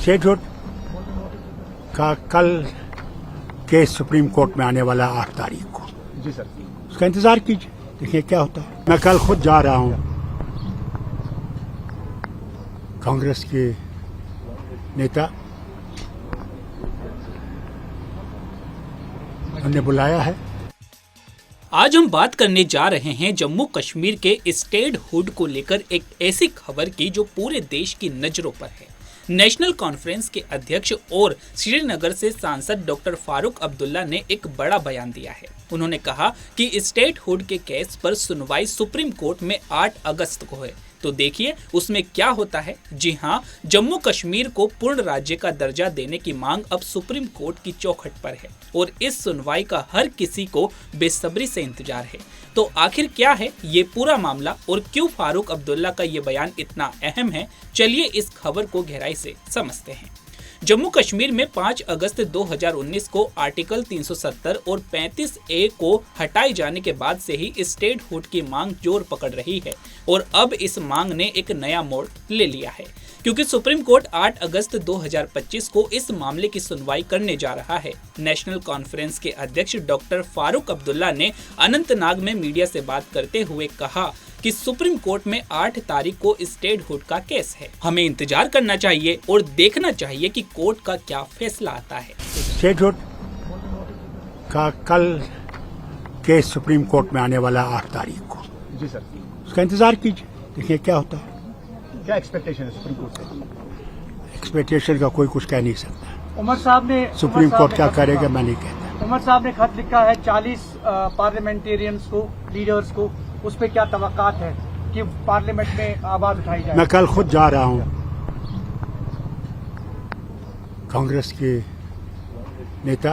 Statehood का कल case supreme court में आने वाला 8 तारीख को। जी सर। उसका इंतजार कीजिए, देखिए क्या होता है। मैं कल खुद जा रहा हूं। कांग्रेस के नेता उन्हें बुलाया है। आज हम बात करने जा रहे हैं जम्मू कश्मीर के स्टेटहुड को लेकर एक ऐसी खबर की जो पूरे देश की नजरों पर है। नेशनल कॉन्फ्रेंस के अध्यक्ष और श्रीनगर से सांसद डॉक्टर फारूक अब्दुल्ला ने एक बड़ा बयान दिया है। उन्होंने कहा कि स्टेटहुड के केस पर सुनवाई सुप्रीम कोर्ट में 8 अगस्त को है। तो देखिए उसमें क्या होता है। जी हां, जम्मू कश्मीर को पूर्ण राज्य का दर्जा देने की मांग अब सुप्रीम कोर्ट की चौखट पर है और इस सुनवाई का हर किसी को बेसब्री से इंतजार है। तो आखिर क्या है ये पूरा मामला और क्यों फारूक अब्दुल्ला का ये बयान इतना अहम है, चलिए इस खबर को गहराई से समझते हैं। जम्मू कश्मीर में 5 अगस्त 2019 को आर्टिकल 370 और 35A को हटाए जाने के बाद से ही स्टेटहुड की मांग जोर पकड़ रही है और अब इस मांग ने एक नया मोड़ ले लिया है, क्योंकि सुप्रीम कोर्ट 8 अगस्त 2025 को इस मामले की सुनवाई करने जा रहा है। नेशनल कॉन्फ्रेंस के अध्यक्ष डॉक्टर फारूक अब्दुल्ला ने अनंतनाग में मीडिया से बात करते हुए कहा कि सुप्रीम कोर्ट में 8 तारीख को स्टेटहुड का केस है। हमें इंतजार करना चाहिए और देखना चाहिए कि कोर्ट का क्या फैसला आता है। स्टेटहुड का कल केस सुप्रीम कोर्ट में आने वाला 8 तारीख को। जी सर। उसका इंतजार कीजिए, देखिए क्या होता है। क्या एक्सपेक्टेशन है सुप्रीम कोर्ट से? एक्सपेक्टेशन का कोई कुछ कह नहीं सकता। उमर साहब ने सुप्रीम कोर्ट क्या करेगा मैं नहीं कहता। उमर साहब ने खत लिखा है 40 पार्लियामेंटेरियंस को, लीडर्स को, उस पे क्या तवक्कात है कि पार्लियामेंट में आवाज उठाई जाए? मैं कल खुद जा रहा हूं। कांग्रेस के नेता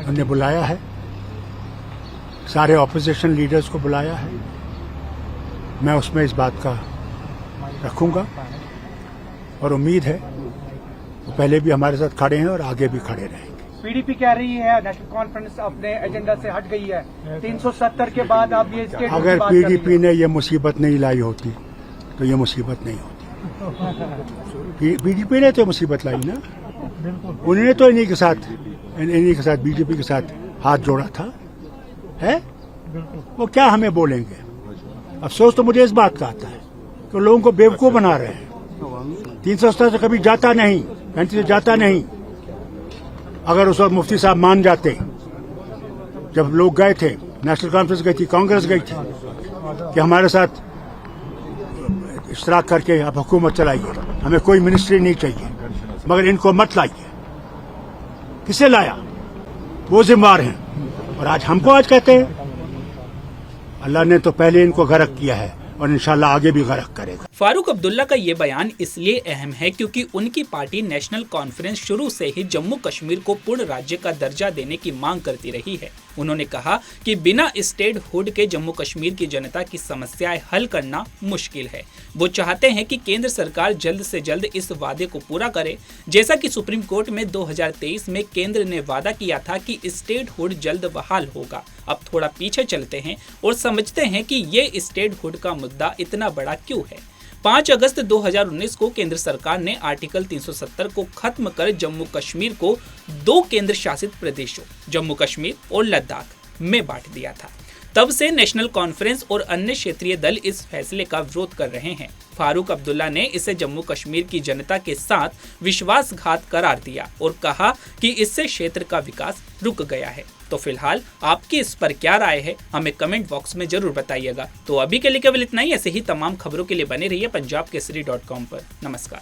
उन्हें बुलाया है, सारे ऑपोजिशन लीडर्स को बुलाया है। मैं उसमें इस बात का रखूंगा और उम्मीद है वो पहले भी हमारे साथ खड़े हैं और आगे भी खड़े रहेंगे। पीडीपी कह रही है नेशनल कॉन्फ्रेंस अपने एजेंडा से हट गई है। 370 के बाद अब ये स्टेट अगर पीडीपी ने ये मुसीबत नहीं लाई होती तो ये मुसीबत नहीं होती। पीडीपी ने तो मुसीबत लाई ना, उन्होंने तो इन्हीं के साथ बीजेपी के साथ हाथ जोड़ा था, है? वो क्या हमें बोलेंगे? अफसोस तो मुझे इस बात का आता है कि लोगों को बेवकूफ बना रहे हैं। 370 से कभी जाता नहीं, 35 से जाता नहीं। अगर उस वक्त मुफ्ती साहब मान जाते, जब लोग गए थे, नेशनल कॉन्फ्रेंस गई थी, कांग्रेस गई थी, कि हमारे साथ इश्तराक करके आप हुकूमत चलाइए, हमें कोई मिनिस्ट्री नहीं चाहिए, मगर इनको मत लाइए। किसे लाया? वो जिम्मेवार हैं और आज हमको आज कहते हैं। अल्लाह ने तो पहले इनको गर्क किया है और इंशाल्लाह आगे भी गर्क करेगा। फारूक अब्दुल्ला का ये बयान इसलिए अहम है क्योंकि उनकी पार्टी नेशनल कॉन्फ्रेंस शुरू से ही जम्मू कश्मीर को पूर्ण राज्य का दर्जा देने की मांग करती रही है। उन्होंने कहा कि बिना स्टेटहुड के जम्मू कश्मीर की जनता की समस्याएं हल करना मुश्किल है। वो चाहते हैं कि केंद्र सरकार जल्द से जल्द इस वादे को पूरा करे, जैसा कि सुप्रीम कोर्ट में 2023 में केंद्र ने वादा किया था कि स्टेटहुड जल्द बहाल होगा। अब थोड़ा पीछे चलते हैं और समझते हैं कि ये स्टेटहुड का मुद्दा इतना बड़ा क्यों है। 5 अगस्त 2019 को केंद्र सरकार ने आर्टिकल 370 को खत्म कर जम्मू कश्मीर को 2 केंद्र शासित प्रदेशों जम्मू कश्मीर और लद्दाख में बांट दिया था। तब से नेशनल कॉन्फ्रेंस और अन्य क्षेत्रीय दल इस फैसले का विरोध कर रहे हैं। फारूक अब्दुल्ला ने इसे जम्मू कश्मीर की जनता के साथ विश्वासघात करार दिया और कहा कि इससे क्षेत्र का विकास रुक गया है। तो फिलहाल आपकी इस पर क्या राय है, हमें कमेंट बॉक्स में जरूर बताइएगा। तो अभी के लिए केवल इतना ही। ऐसे ही तमाम खबरों के लिए बने रहिए पंजाबकेसरी.com पर। नमस्कार।